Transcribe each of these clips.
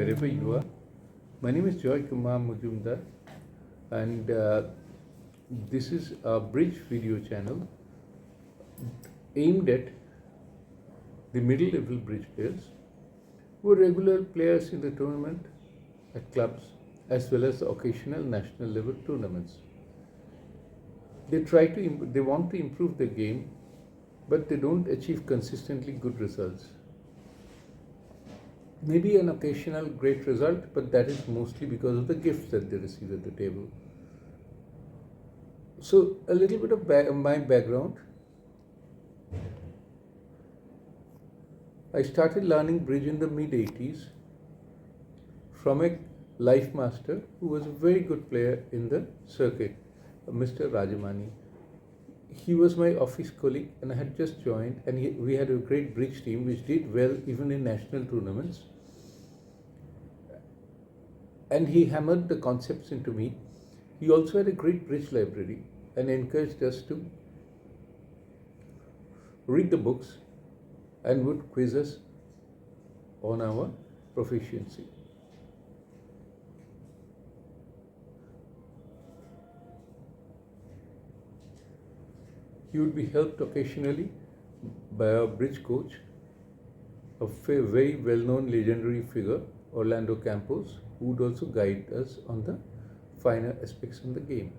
wherever you are. My name is Joy Kumar Mujumdar, and this is a bridge video channel aimed at the middle level bridge players who are regular players in the tournament at clubs as well as occasional national level tournaments. They want to improve the game, but they don't achieve consistently good results. Maybe an occasional great result, but that is mostly because of the gifts that they receive at the table. So, a little bit of my background. I started learning bridge in the mid-80s from a life master who was a very good player in the circuit, Mr. Rajamani. He was my office colleague and I had just joined, and we had a great bridge team which did well even in national tournaments. And he hammered the concepts into me. He also had a great bridge library and encouraged us to read the books and would quiz us on our proficiency. He would be helped occasionally by a bridge coach, a very well-known legendary figure, Orlando Campos, who would also guide us on the finer aspects of the game.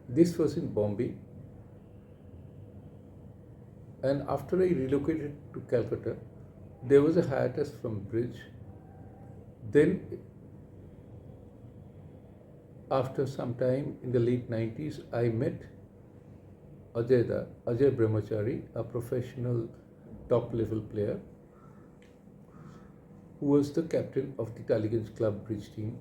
This was in Bombay, and after I relocated to Calcutta, there was a hiatus from bridge. Then, after some time in the late 90s, I met Ajay Brahmachari, a professional top level player who was the captain of the Taliganj Club bridge team.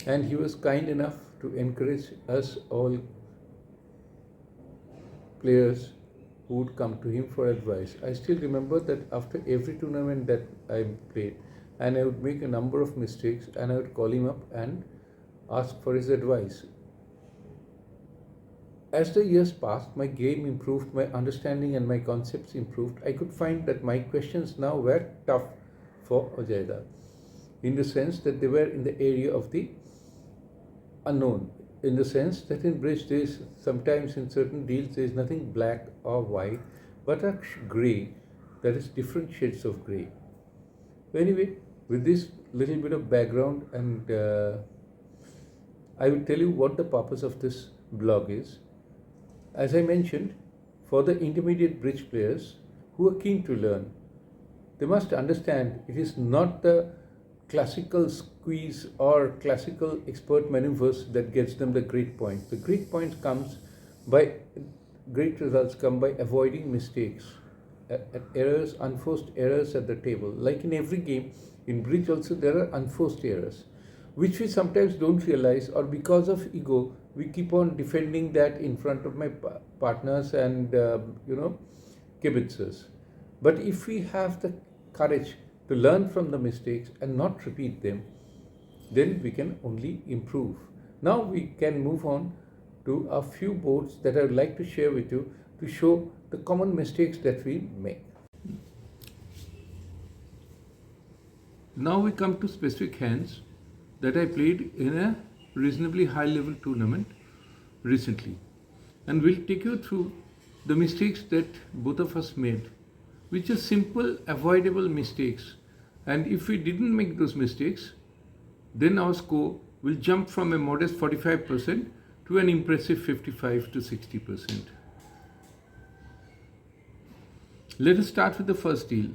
And he was kind enough to encourage us all players who would come to him for advice. I still remember that after every tournament that I played, and I would make a number of mistakes, and I would call him up and ask for his advice. As the years passed, my game improved, my understanding and my concepts improved. I could find that my questions now were tough for Ajayda, in the sense that they were in the area of the unknown, in the sense that in bridge there is sometimes in certain deals there is nothing black or white, but a grey, that is different shades of grey. Anyway, with this little bit of background, and I will tell you what the purpose of this blog is. As I mentioned, for the intermediate bridge players who are keen to learn, they must understand it is not the classical squeeze or classical expert maneuvers that gets them the great points. The great points great results come by avoiding mistakes, at errors, unforced errors at the table. Like in every game, in bridge also there are unforced errors, which we sometimes don't realize, or because of ego, we keep on defending that in front of my partners and kibitzers. But if we have the courage to learn from the mistakes and not repeat them, then we can only improve. Now we can move on to a few boards that I would like to share with you to show the common mistakes that we make. Now we come to specific hands that I played in a reasonably high level tournament recently, and we'll take you through the mistakes that both of us made, which are simple avoidable mistakes, and if we didn't make those mistakes, then our score will jump from a modest 45% to an impressive 55 to 60%. Let us start with the first deal.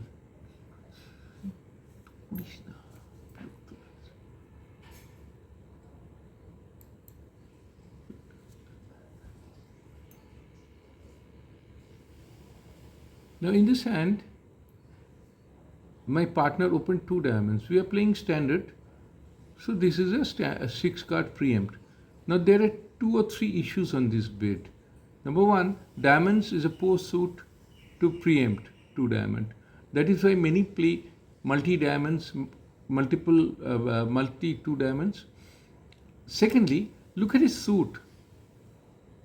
Now in this hand, my partner opened 2 diamonds. We are playing standard, so this is a 6 card preempt. Now there are 2 or 3 issues on this bid. Number 1, diamonds is a poor suit to preempt 2 diamond. That is why many play multi 2 diamonds. Secondly, look at his suit.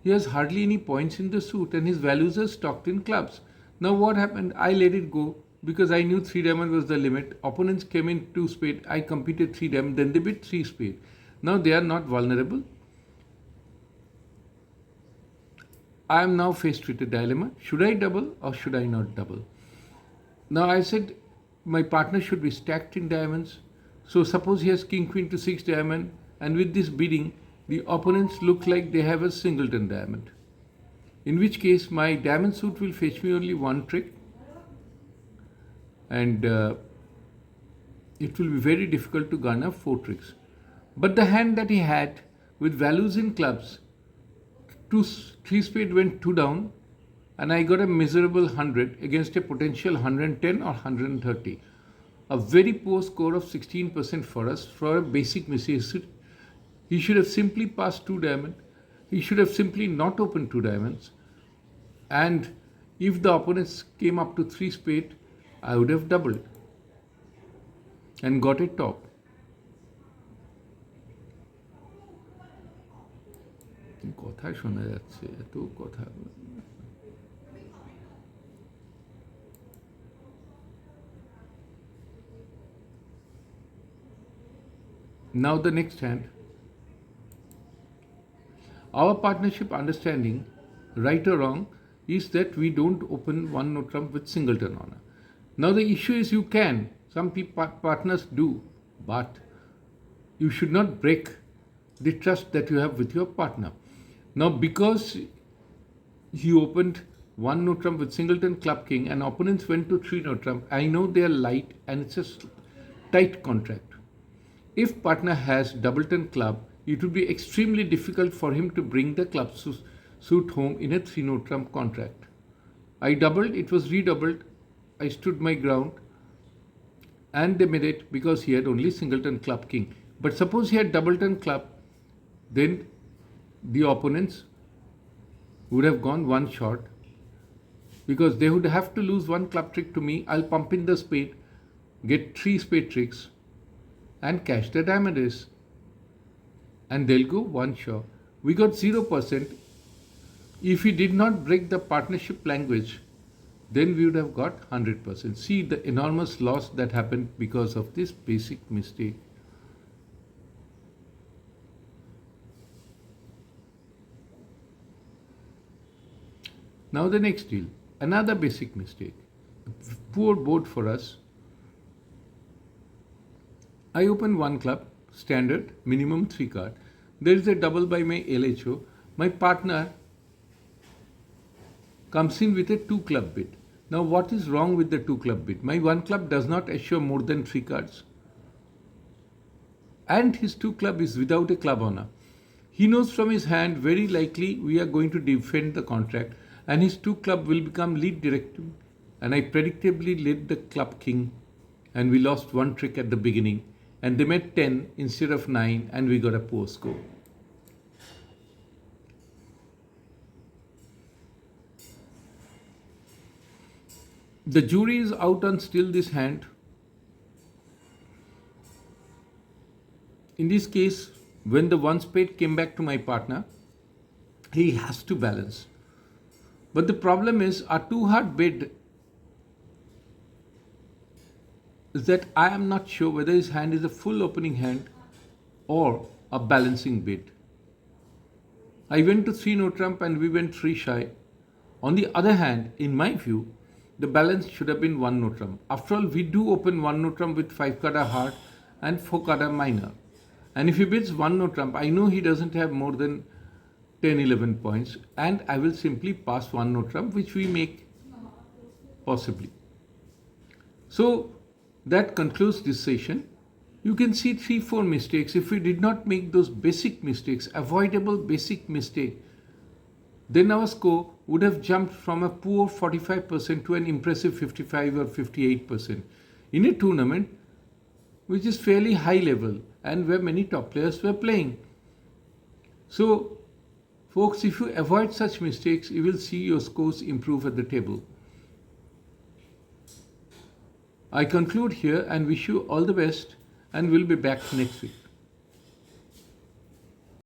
He has hardly any points in the suit and his values are stocked in clubs. Now what happened? I let it go because I knew 3 diamond was the limit. Opponents came in 2 spade, I competed 3 diamond, then they bid 3 spade. Now they are not vulnerable. I am now faced with a dilemma. Should I double or should I not double? Now I said my partner should be stacked in diamonds. So suppose he has king queen to 6 diamond, and with this bidding the opponents look like they have a singleton diamond. In which case my diamond suit will fetch me only one trick, and it will be very difficult to garner 4 tricks. But the hand that he had with values in clubs, 3 spade went 2 down, and I got a miserable 100 against a potential 110 or 130. A very poor score of 16% for us for a basic mistake. He should have simply passed 2 diamond. He should have simply not opened 2 diamonds. And if the opponents came up to 3 spade, I would have doubled and got a top. কথা শোনা যাচ্ছে, এত কথা। Now the next hand. Our partnership understanding, right or wrong, is that we don't open one no trump with singleton honor. Now the issue is you can. Some partners do, but you should not break the trust that you have with your partner. Now because he opened one no trump with singleton club king and opponents went to 3 no trump, I know they are light and it's a tight contract. If partner has doubleton club, it would be extremely difficult for him to bring the club suit home in a 3 no trump contract. I doubled, it was redoubled, I stood my ground, and they made it because he had only singleton club king. But suppose he had doubleton club, then the opponents would have gone one short, because they would have to lose one club trick to me. I'll pump in the spade, get 3 spade tricks, and cash the diamond ace, and they'll go one short. We got 0%. If we did not break the partnership language, then we would have got 100%. See the enormous loss that happened because of this basic mistake. Now the next deal, another basic mistake. Poor board for us. I open one club, standard, minimum 3 card. There is a double by my LHO. My partner comes in with a 2 club bid. Now what is wrong with the 2 club bid? My 1 club does not assure more than 3 cards. And his 2 club is without a club honor. He knows from his hand very likely we are going to defend the contract, and his 2 club will become lead directive, and I predictably led the club king, and we lost 1 trick at the beginning, and they made 10 instead of 9, and we got a poor score. The jury is out on still this hand. In this case, when the 1 spade came back to my partner, he has to balance. But the problem is our 2 hard bid is that I am not sure whether his hand is a full opening hand or a balancing bid. I went to 3 no trump and we went 3 shy. On the other hand, in my view, the balance should have been 1 no trump. After all, we do open 1 no trump with 5 card hard and 4 card minor. And if he bids 1 no trump, I know he doesn't have more than 10-11 points, and I will simply pass 1 no trump, which we make possibly. So that concludes this session. You can see 3-4 mistakes. If we did not make those basic mistakes, avoidable basic mistake, then our score would have jumped from a poor 45% to an impressive 55 or 58% in a tournament which is fairly high level and where many top players were playing. So folks, if you avoid such mistakes, you will see your scores improve at the table. I conclude here and wish you all the best, and we'll be back next week.